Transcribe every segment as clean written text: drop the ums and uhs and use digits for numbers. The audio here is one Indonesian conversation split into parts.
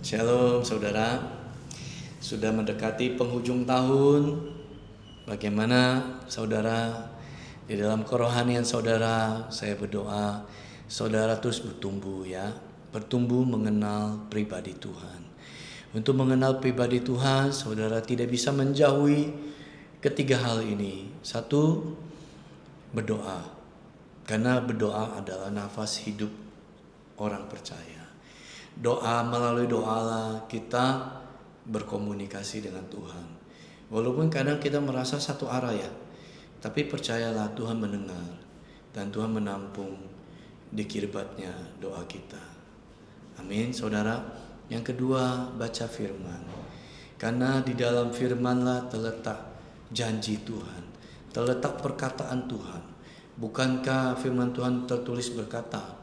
Shalom saudara, sudah mendekati penghujung tahun. Bagaimana saudara di dalam kerohanian saudara? Saya berdoa saudara terus bertumbuh ya, bertumbuh mengenal pribadi Tuhan. Untuk mengenal pribadi Tuhan, saudara tidak bisa menjauhi ketiga hal ini. Satu, berdoa. Karena berdoa adalah nafas hidup orang percaya. Melalui doalah kita berkomunikasi dengan Tuhan. Walaupun kadang kita merasa satu arah ya, tapi percayalah Tuhan mendengar dan Tuhan menampung di kirbatnya doa kita. Amin saudara. Yang kedua, baca firman. Karena di dalam firmanlah terletak janji Tuhan, terletak perkataan Tuhan. Bukankah firman Tuhan tertulis berkata,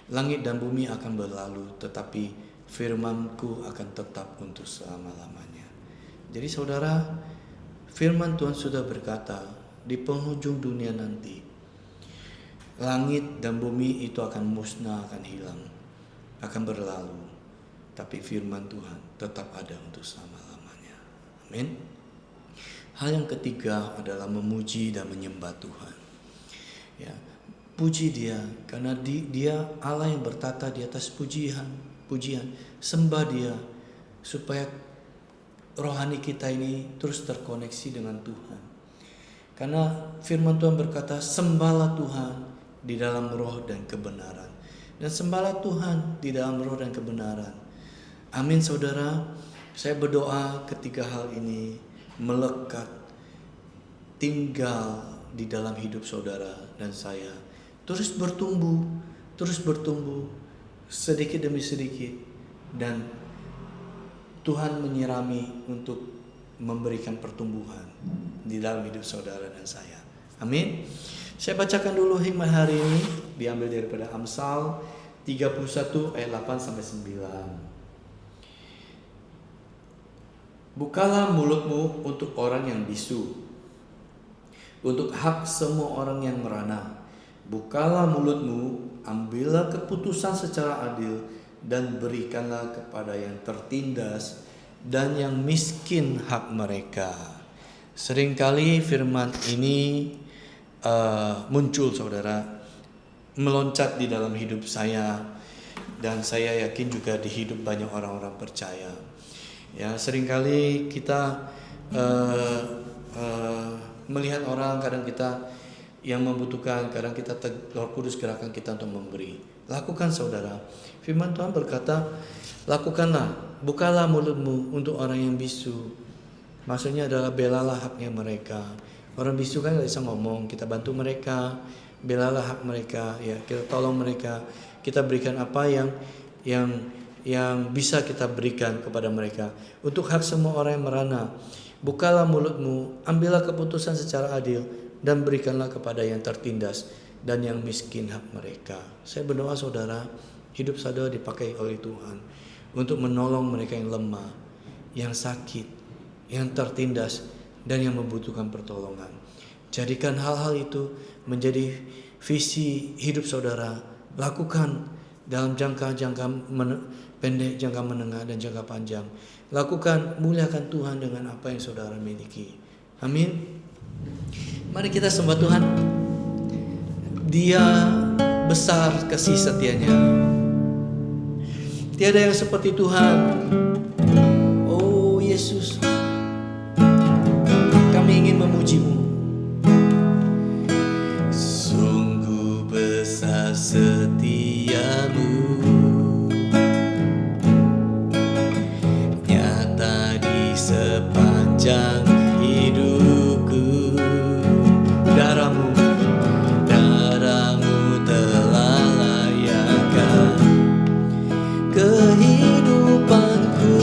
langit dan bumi akan berlalu, tetapi firman-Ku akan tetap untuk selama-lamanya. Jadi saudara, firman Tuhan sudah berkata, di penghujung dunia nanti, langit dan bumi itu akan musnah, akan hilang, akan berlalu. Tapi firman Tuhan tetap ada untuk selama-lamanya. Amin. Hal yang ketiga adalah memuji dan menyembah Tuhan. Ya, puji Dia karena Dia Allah yang bertata di atas pujian. Sembah Dia supaya rohani kita ini terus terkoneksi dengan Tuhan. Karena firman Tuhan berkata, sembahlah Tuhan di dalam roh dan kebenaran. Dan sembahlah Tuhan di dalam roh dan kebenaran. Amin saudara. Saya berdoa ketiga hal ini melekat, tinggal di dalam hidup saudara dan saya. Terus bertumbuh sedikit demi sedikit, dan Tuhan menyirami untuk memberikan pertumbuhan di dalam hidup saudara dan saya. Amin. Saya bacakan dulu hikmat hari ini, diambil daripada Amsal 31 ayat 8 sampai 9. Bukalah mulutmu untuk orang yang bisu, untuk hak semua orang yang merana. Bukalah mulutmu, ambillah keputusan secara adil, dan berikanlah kepada yang tertindas dan yang miskin hak mereka. Seringkali firman ini muncul saudara, meloncat di dalam hidup saya, dan saya yakin juga di hidup banyak orang-orang percaya. Ya, seringkali kita melihat orang, kadang kita yang membutuhkan, kadang kita Roh Kudus gerakan kita untuk memberi. Lakukan saudara. Firman Tuhan berkata, lakukanlah, bukalah mulutmu untuk orang yang bisu. Maksudnya adalah belalah haknya mereka. Orang bisu kan gak bisa ngomong, kita bantu mereka, belalah hak mereka, ya kita tolong mereka, kita berikan apa yang bisa kita berikan kepada mereka. Untuk hak semua orang yang merana, bukalah mulutmu, ambillah keputusan secara adil, dan berikanlah kepada yang tertindas dan yang miskin hak mereka. Saya berdoa saudara, hidup saudara dipakai oleh Tuhan untuk menolong mereka yang lemah, yang sakit, yang tertindas, dan yang membutuhkan pertolongan. Jadikan hal-hal itu menjadi visi hidup saudara. Lakukan dalam jangka pendek, jangka menengah, dan jangka panjang. Lakukan, muliakan Tuhan dengan apa yang saudara miliki. Amin. Mari kita sembah Tuhan. Dia besar kasih setianya. Tiada yang seperti Tuhan. Oh Yesus, kami ingin memuji-Mu. Sungguh besar setia-Mu, nyata di sepanjang hidupku. Darah-Mu telah layakkan kehidupanku.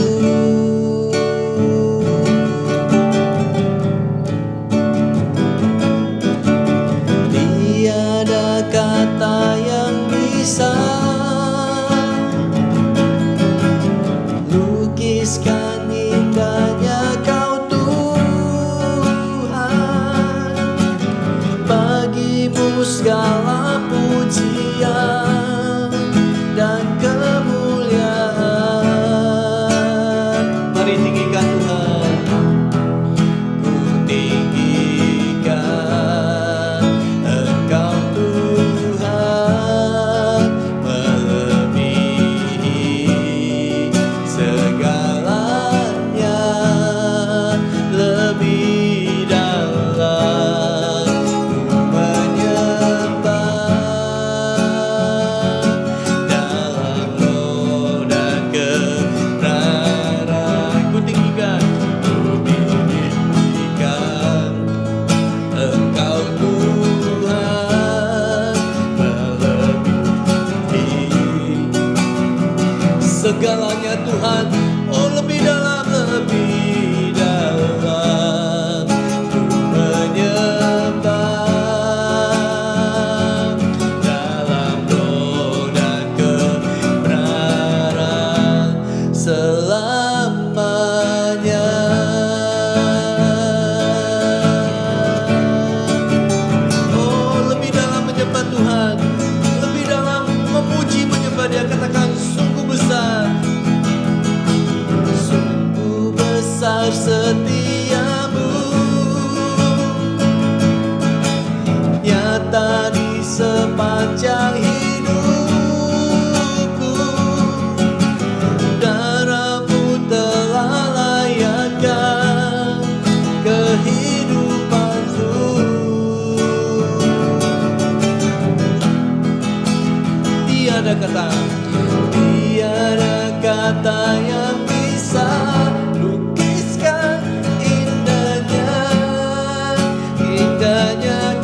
Tiada kata yang bisa lukiskan indahnya Kau Tuhan. Bagimu segala pujian dan kemuliaan. Tuhan. Oh lebih dalam, lebih dalam ku menyembah, dalam roh dan kebenaran selamanya. Oh lebih dalam menyembah Tuhan, lebih dalam memuji menyembah Dia. Katakan sungguh besar, sungguh besar setiamu, nyata di sepanjang hidupku. Darahmu telah layakkan kehidupanku. Tiada kata yang bisa lukiskan indahnya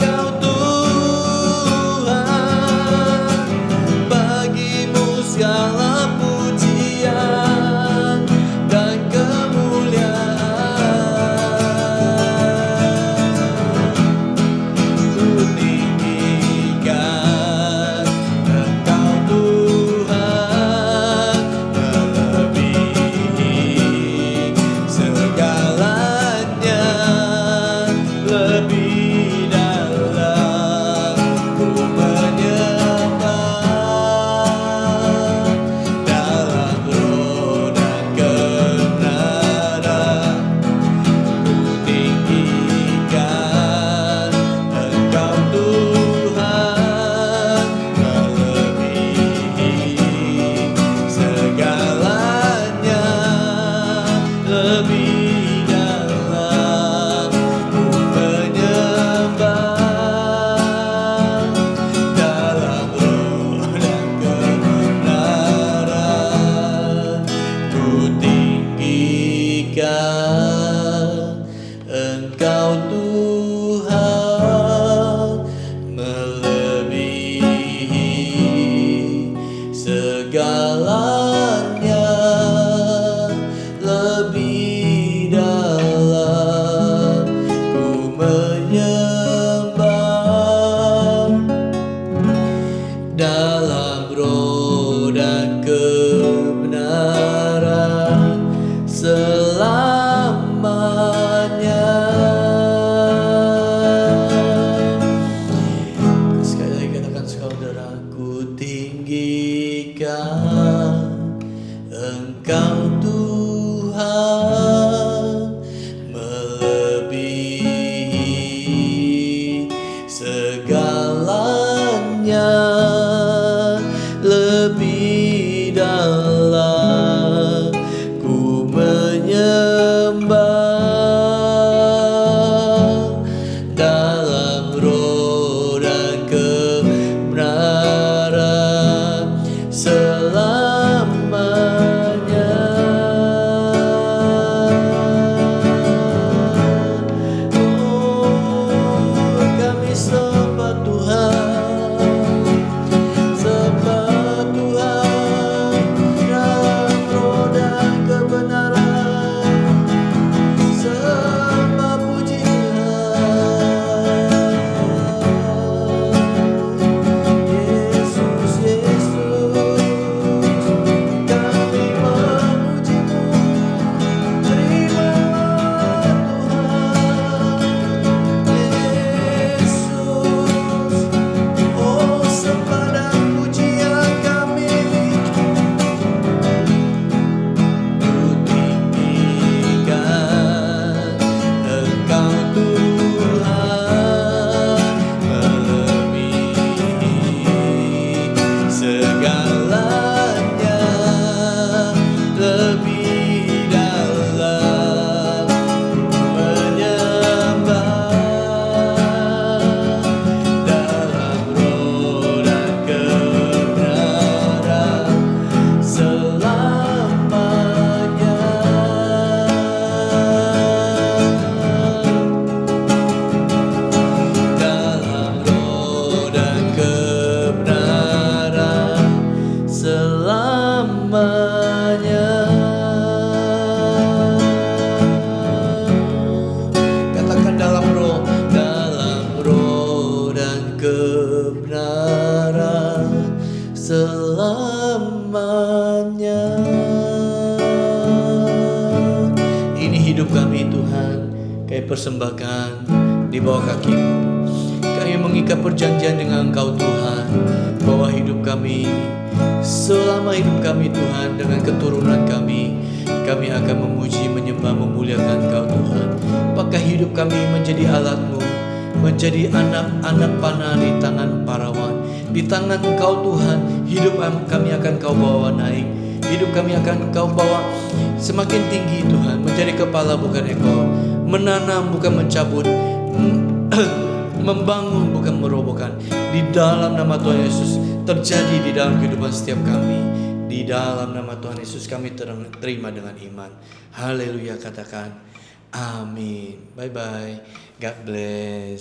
Kau Tuhan. Bagimu segala pujian dan kemuliaan. Ku tinggikan Engkau Tuhan, melebihi segalanya, lebih dalam ku menyembah, dalam roh dan kebenaran ku tinggikan Engkau Tuhan, melebihi segalanya, lebih dalam ku menyembah, dalam roh dan kebenaran ku tinggikan Engkau Tuhan, melebihi segalanya, lebih dalam ku menyembah, dalam roh dan kebenaran selamanya. Sekali lagi katakan saudara, ku tinggikan Engkau Tuhan, melebihi segalanya, lebih dalam ku menyembah, dalam roh dan kebenaran selamanya. hidup kami Tuhan kami persembahkan di bawah kaki-Mu. Kami mengikat perjanjian dengan Engkau Tuhan, bahwa hidup kami, selama hidup kami Tuhan, dengan keturunan kami akan memuji, menyembah, memuliakan Engkau Tuhan. Apakah hidup kami menjadi alat-Mu, menjadi anak-anak panah di tangan parawan, di tangan Engkau Tuhan. Hidup kami akan Kau bawa naik, hidup kami akan Kau bawa semakin tinggi Tuhan, menjadi kepala bukan ekor, menanam bukan mencabut, membangun bukan merobohkan. Di dalam nama Tuhan Yesus terjadi di dalam kehidupan setiap kami. Di dalam nama Tuhan Yesus kami terima dengan iman. Haleluya, katakan amin. Bye bye. God bless.